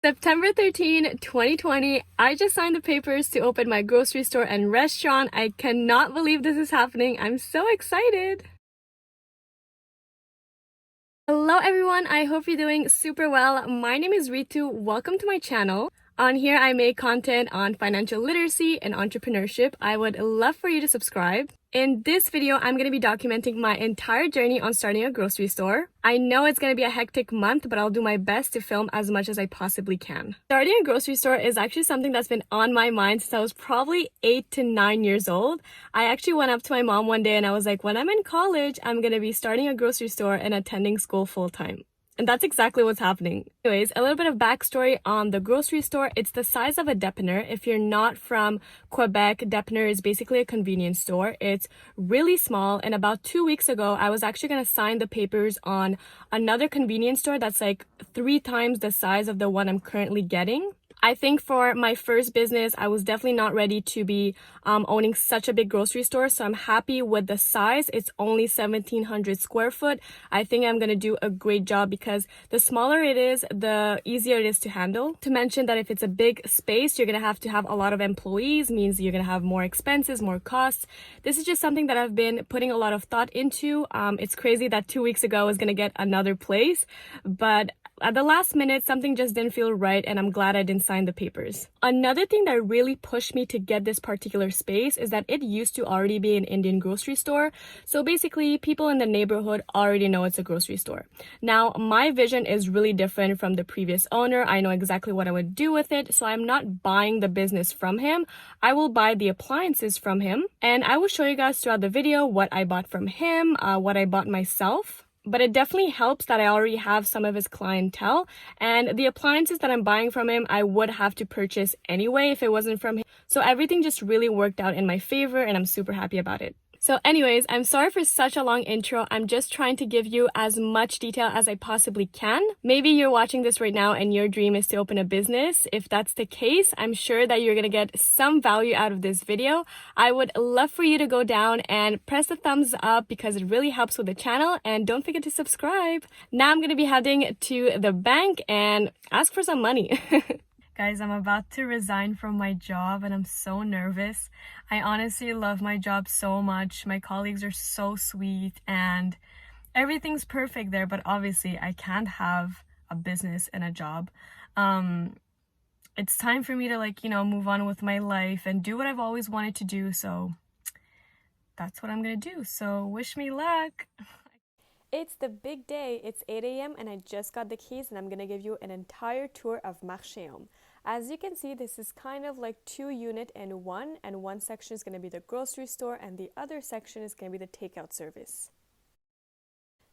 September 13, 2020, I just signed the papers to open my grocery store and restaurant. I cannot believe this is happening. I'm so excited. Hello everyone, I hope you're doing super well. My name is Reetu. Welcome to my channel. On here, I make content on financial literacy and entrepreneurship. I would love for you to subscribe. In this video, I'm going to be documenting my entire journey on starting a grocery store. I know it's going to be a hectic month, but I'll do my best to film as much as I possibly can. Starting a grocery store is actually something that's been on my mind since I was probably 8 to 9 years old. I actually went up to my mom one day and I was like, when I'm in college, I'm going to be starting a grocery store and attending school full time. And that's exactly what's happening. Anyways, a little bit of backstory on the grocery store. It's the size of a dépanneur. If you're not from Quebec, dépanneur is basically a convenience store. It's really small. And about 2 weeks ago, I was actually going to sign the papers on another convenience store that's like 3 times the size of the one I'm currently getting. I think for my first business, I was definitely not ready to be owning such a big grocery store. So I'm happy with the size. It's only 1,700 square foot. I think I'm going to do a great job because the smaller it is, the easier it is to handle. To mention that if it's a big space, you're going to have a lot of employees, means you're going to have more expenses, more costs. This is just something that I've been putting a lot of thought into. It's crazy that 2 weeks ago I was going to get another place, but at the last minute, something just didn't feel right, and I'm glad I didn't sign the papers. Another thing that really pushed me to get this particular space is that it used to already be an Indian grocery store. So basically, people in the neighborhood already know it's a grocery store. Now, my vision is really different from the previous owner. I know exactly what I would do with it, so I'm not buying the business from him. I will buy the appliances from him, and I will show you guys throughout the video what I bought from him, what I bought myself. But it definitely helps that I already have some of his clientele, and the appliances that I'm buying from him, I would have to purchase anyway if it wasn't from him. So everything just really worked out in my favor, and I'm super happy about it. So anyways, I'm sorry for such a long intro. I'm just trying to give you as much detail as I possibly can. Maybe you're watching this right now and your dream is to open a business. If that's the case, I'm sure that you're gonna get some value out of this video. I would love for you to go down and press the thumbs up because it really helps with the channel, and don't forget to subscribe. Now I'm gonna be heading to the bank and ask for some money. Guys, I'm about to resign from my job and I'm so nervous. I honestly love my job so much. My colleagues are so sweet and everything's perfect there, but obviously I can't have a business and a job. It's time for me to move on with my life and do what I've always wanted to do. So that's what I'm gonna do. So wish me luck. It's the big day. It's 8 a.m. and I just got the keys and I'm gonna give you an entire tour of Marché. As you can see, this is kind of like 2 units in one, and one section is going to be the grocery store and the other section is going to be the takeout service.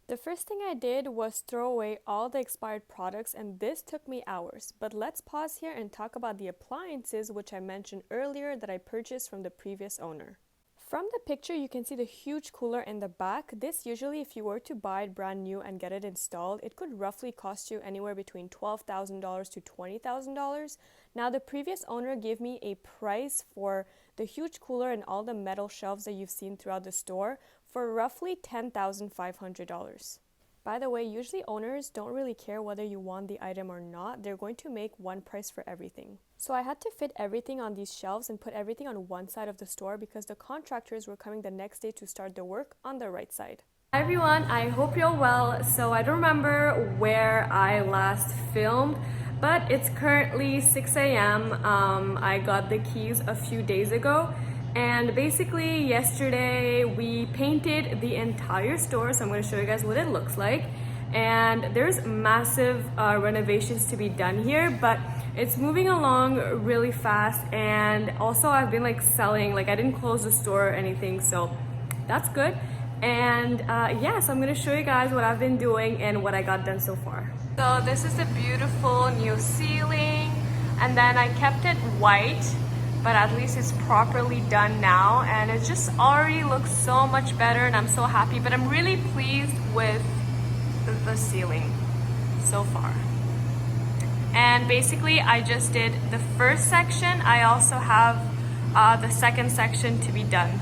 The first thing I did was throw away all the expired products, and this took me hours. But let's pause here and talk about the appliances which I mentioned earlier that I purchased from the previous owner. From the picture, you can see the huge cooler in the back. This usually, if you were to buy it brand new and get it installed, it could roughly cost you anywhere between $12,000 to $20,000. Now, the previous owner gave me a price for the huge cooler and all the metal shelves that you've seen throughout the store for roughly $10,500. By the way, usually owners don't really care whether you want the item or not. They're going to make one price for everything. So I had to fit everything on these shelves and put everything on one side of the store because the contractors were coming the next day to start the work on the right side. Hi everyone, I hope you're well. So I don't remember where I last filmed, but it's currently 6 a.m. I got the keys a few days ago. And basically yesterday we painted the entire store, so I'm going to show you guys what it looks like. And there's massive renovations to be done here, but it's moving along really fast. And also I've been selling, I didn't close the store or anything, so that's good. And yeah, so I'm going to show you guys what I've been doing and what I got done so far. So this is the beautiful new ceiling, and then I kept it white, but at least it's properly done now, and it just already looks so much better, and I'm so happy. But I'm really pleased with the ceiling so far. And basically I just did the first section. I also have the second section to be done.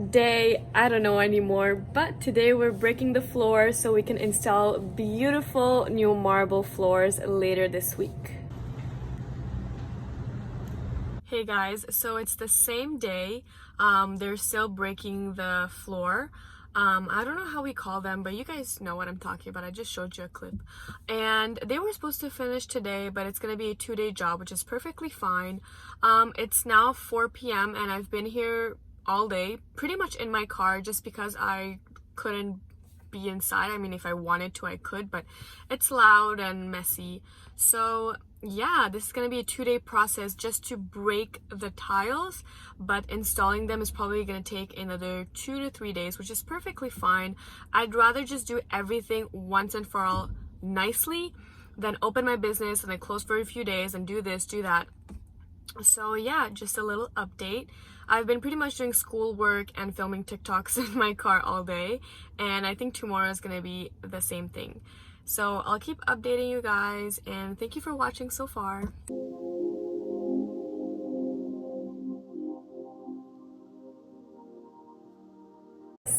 Day, I don't know anymore, but today we're breaking the floor so we can install beautiful new marble floors later this week. Hey guys, so it's the same day. They're still breaking the floor. I don't know how we call them, but you guys know what I'm talking about. I just showed you a clip. And they were supposed to finish today, but it's gonna be a 2-day job, which is perfectly fine. It's now 4 p.m. and I've been here all day, pretty much in my car, just because I couldn't be inside. I mean, if I wanted to, I could, but it's loud and messy. So yeah, this is gonna be a 2-day process just to break the tiles, but installing them is probably gonna take another 2 to 3 days, which is perfectly fine. I'd rather just do everything once and for all nicely than open my business and then close for a few days and do this, do that. So yeah, just a little update. I've been pretty much doing schoolwork and filming TikToks in my car all day, and I think tomorrow is gonna be the same thing. So I'll keep updating you guys, and thank you for watching so far.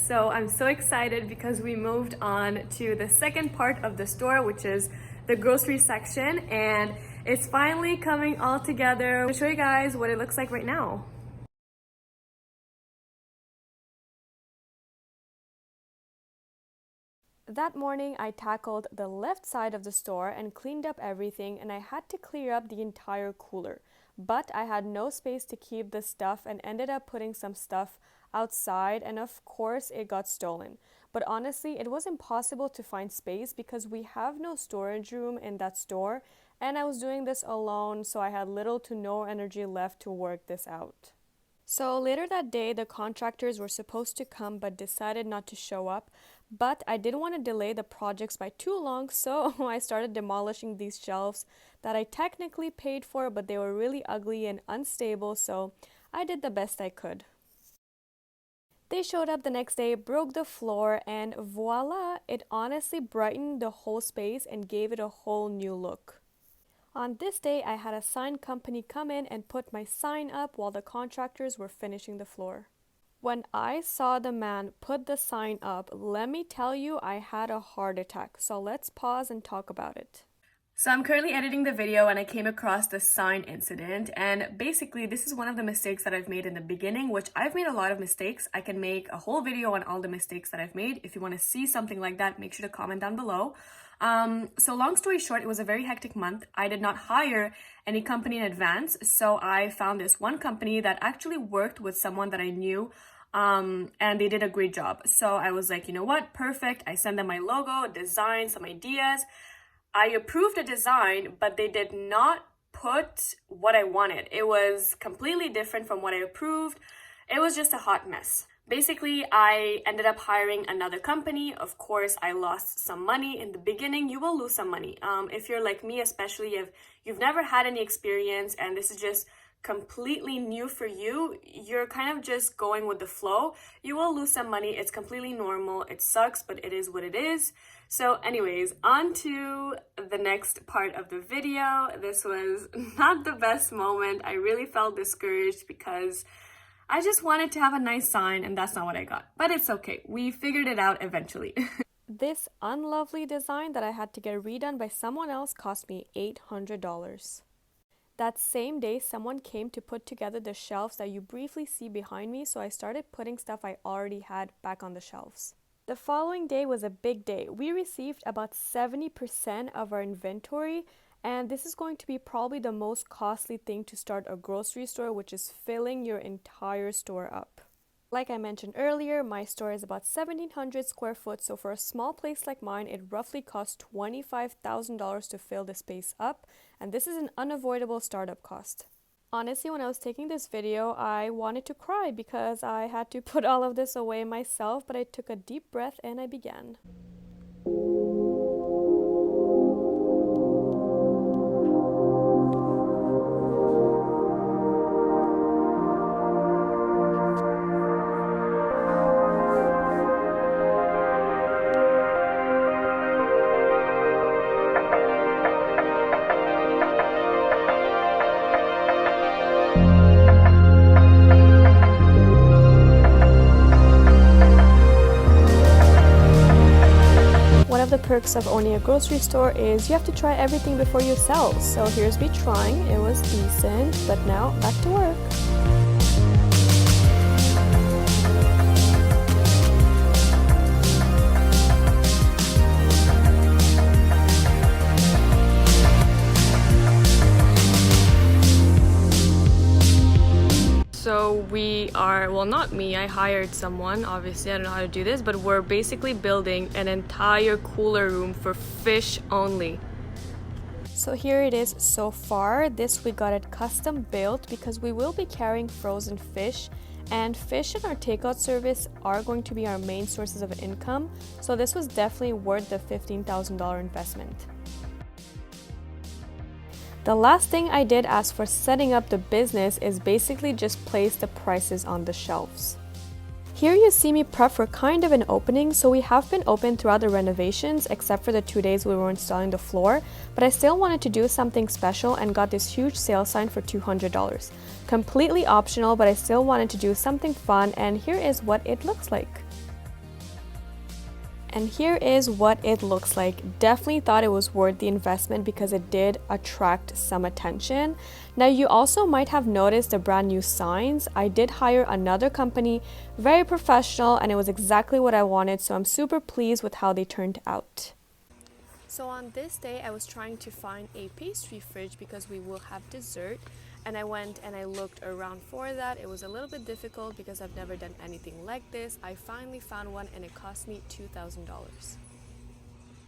So I'm so excited because we moved on to the second part of the store, which is the grocery section, and it's finally coming all together. I'm gonna show you guys what it looks like right now. That morning, I tackled the left side of the store and cleaned up everything, and I had to clear up the entire cooler. But I had no space to keep the stuff and ended up putting some stuff outside, and of course it got stolen. But honestly, it was impossible to find space because we have no storage room in that store, and I was doing this alone, so I had little to no energy left to work this out. So later that day, the contractors were supposed to come but decided not to show up. But I didn't want to delay the projects by too long, so I started demolishing these shelves that I technically paid for, but they were really ugly and unstable, so I did the best I could. They showed up the next day, broke the floor, and voila, it honestly brightened the whole space and gave it a whole new look. On this day, I had a sign company come in and put my sign up while the contractors were finishing the floor. When I saw the man put the sign up, let me tell you, I had a heart attack. So let's pause and talk about it. So I'm currently editing the video and I came across the sign incident, and basically this is one of the mistakes that I've made in the beginning, which I've made a lot of mistakes. I can make a whole video on all the mistakes that I've made. If you want to see something like that, make sure to comment down below. So long story short, it was a very hectic month. I did not hire any company in advance, so I found this one company that actually worked with someone that I knew, and they did a great job. So I was like, you know what, perfect. I sent them my logo, design, some ideas. I approved a design, but they did not put what I wanted. It was completely different from what I approved. It was just a hot mess. Basically, I ended up hiring another company. Of course, I lost some money. In the beginning, you will lose some money. If you're like me, especially if you've never had any experience and this is just completely new for you, you're kind of just going with the flow. You will lose some money. It's completely normal. It sucks, but it is what it is. So anyways, on to the next part of the video. This was not the best moment. I really felt discouraged because I just wanted to have a nice sign and that's not what I got. But it's okay. We figured it out eventually. This unlovely design that I had to get redone by someone else cost me $800. That same day, someone came to put together the shelves that you briefly see behind me, so I started putting stuff I already had back on the shelves. The following day was a big day. We received about 70% of our inventory, and this is going to be probably the most costly thing to start a grocery store, which is filling your entire store up. Like I mentioned earlier, my store is about 1,700 square foot, so for a small place like mine, it roughly costs $25,000 to fill the space up, and this is an unavoidable startup cost. Honestly, when I was taking this video, I wanted to cry because I had to put all of this away myself, but I took a deep breath and I began. perks of owning a grocery store is you have to try everything before you sell. So here's me trying. It was decent, but now back to work. So we are, well, not me, I hired someone. Obviously I don't know how to do this, but we're basically building an entire cooler room for fish only. So here it is so far. This we got it custom built because we will be carrying frozen fish, and fish in our takeout service are going to be our main sources of income. So this was definitely worth the $15,000 investment. The last thing I did as for setting up the business is basically just place the prices on the shelves. Here you see me prep for kind of an opening, so we have been open throughout the renovations except for the 2 days we were installing the floor, but I still wanted to do something special and got this huge sale sign for $200. Completely optional, but I still wanted to do something fun, and here is what it looks like. And here is what it looks like. Definitely thought it was worth the investment because it did attract some attention. Now you also might have noticed the brand new signs. I did hire another company, very professional, and it was exactly what I wanted, so I'm super pleased with how they turned out. So on this day, I was trying to find a pastry fridge because we will have dessert. And I went and I looked around for that. It was a little bit difficult because I've never done anything like this. I finally found one and it cost me $2,000.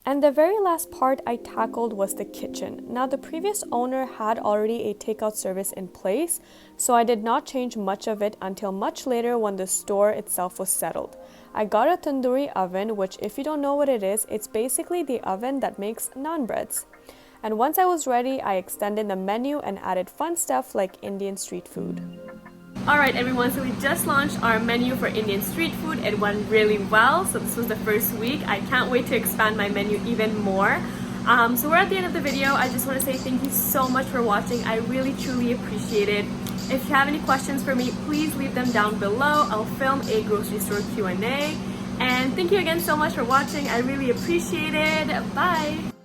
And the very last part I tackled was the kitchen. Now the previous owner had already a takeout service in place, so I did not change much of it until much later when the store itself was settled. I got a tandoori oven, which if you don't know what it is, it's basically the oven that makes naan breads. And once I was ready, I extended the menu and added fun stuff like Indian street food. Alright everyone, so we just launched our menu for Indian street food. It went really well, so this was the first week. I can't wait to expand my menu even more. So we're at the end of the video. I just want to say thank you so much for watching. I really truly appreciate it. If you have any questions for me, please leave them down below. I'll film a grocery store Q&A. And thank you again so much for watching. I really appreciate it. Bye!